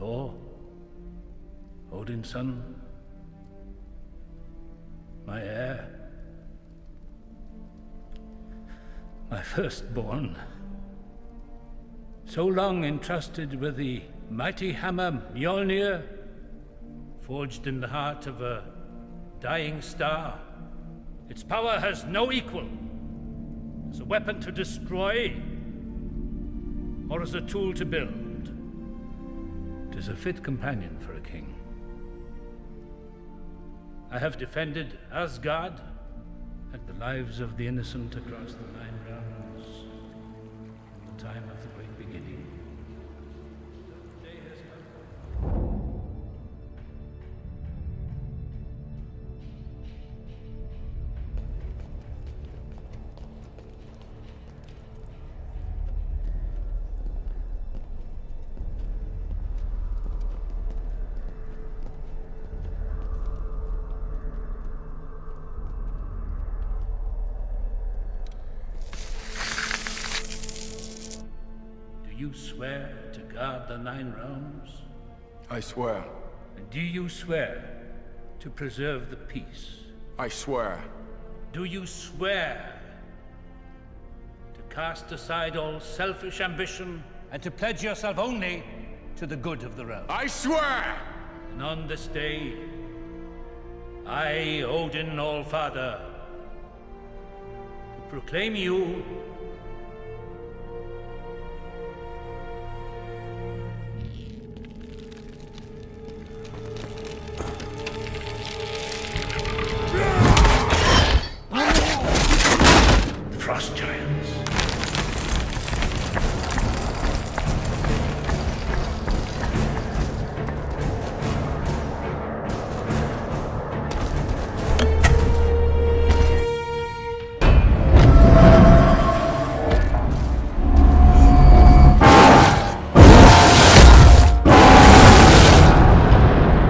Thor, Odin's son, my heir, my firstborn, so long entrusted with the mighty hammer Mjolnir, forged in the heart of a dying star. Its power has no equal, as a weapon to destroy, or as a tool to build. It is a fit companion for a king. I have defended Asgard and the lives of the innocent across the Nine Realms from the time of the great beginning. The day has come. Do you swear to guard the Nine Realms? I swear. And do you swear to preserve the peace? I swear. Do you swear to cast aside all selfish ambition and to pledge yourself only to the good of the realm? I swear! And on this day, I, Odin Allfather, proclaim you